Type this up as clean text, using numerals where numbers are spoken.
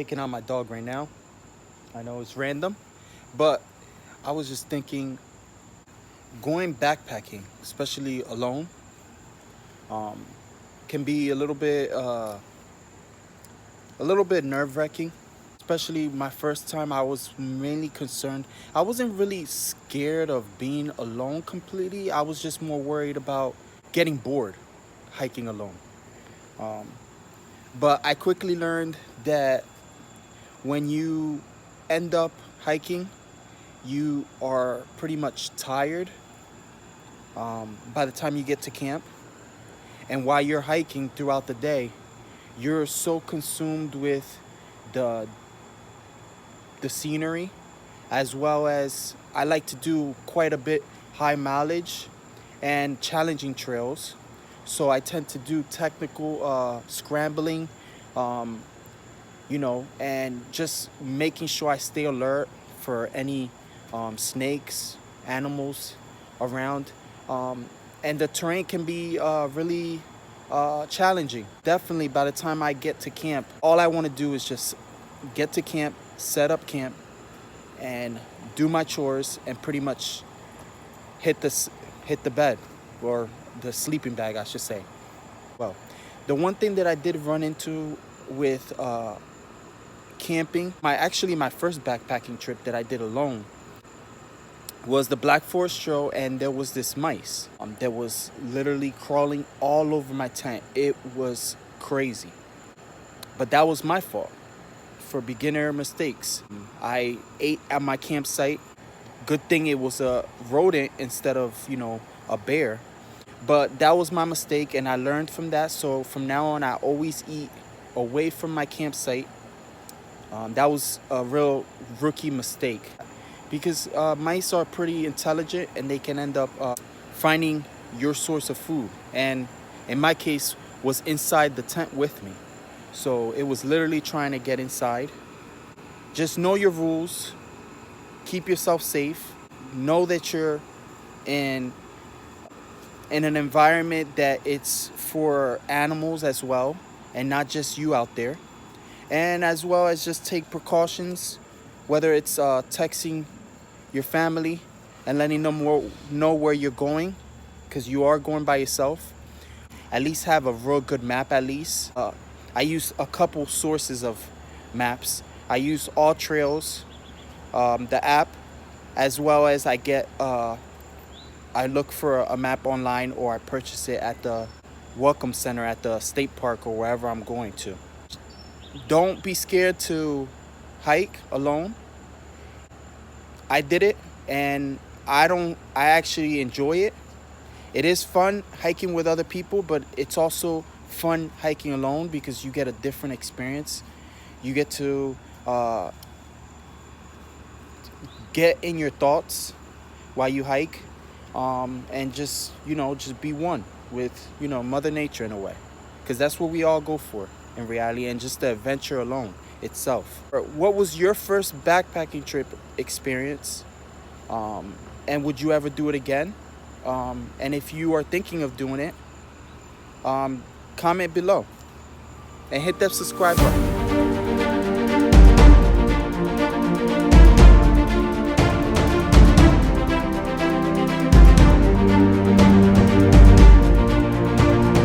taking out my dog right now. I know it's random, but I was just thinking going backpacking, especially alone, can be a little bit nerve-wracking. Especially my first time, I was mainly concerned. I wasn't really scared of being alone completely. I was just more worried about getting bored hiking alone. But I quickly learned that when you end up hiking, you are pretty much tired by the time you get to camp. And while you're hiking throughout the day, you're so consumed with the scenery, as well as I like to do quite a bit high mileage and challenging trails. So I tend to do technical scrambling, and just making sure I stay alert for any snakes, animals around. And the terrain can be really challenging. Definitely by the time I get to camp, all I want to do is just get to camp, set up camp, and do my chores and pretty much hit the bed, or the sleeping bag, I should say. Well, the one thing that I did run into with camping, my first backpacking trip that I did alone was the Black Forest Trail, and there was this mice that was literally crawling all over my tent. It was crazy, but that was my fault for beginner mistakes. I ate at my campsite. Good thing it was a rodent instead of a bear, but that was my mistake, and I learned from that. So from now on, I always eat away from my campsite. That was a real rookie mistake, because mice are pretty intelligent and they can end up finding your source of food, and in my case was inside the tent with me. So it was literally trying to get inside. Just know your rules, keep yourself safe, know that you're in an environment that it's for animals as well, and not just you out there. And as well as just take precautions, whether it's texting your family and letting them know where you're going, because you are going by yourself. At least have a real good map. At least I use a couple sources of maps. I use All Trails, the app, as well as I look for a map online, or I purchase it at the Welcome Center at the state park or wherever I'm going to. Don't be scared to hike alone. I did it, and I actually enjoy it. It is fun hiking with other people, but it's also fun hiking alone because you get a different experience. You get to get in your thoughts while you hike, and just be one with Mother Nature in a way, because that's what we all go for in reality, and just the adventure alone itself. What was your first backpacking trip experience, and would you ever do it again? And if you are thinking of doing it, comment below and hit that subscribe button.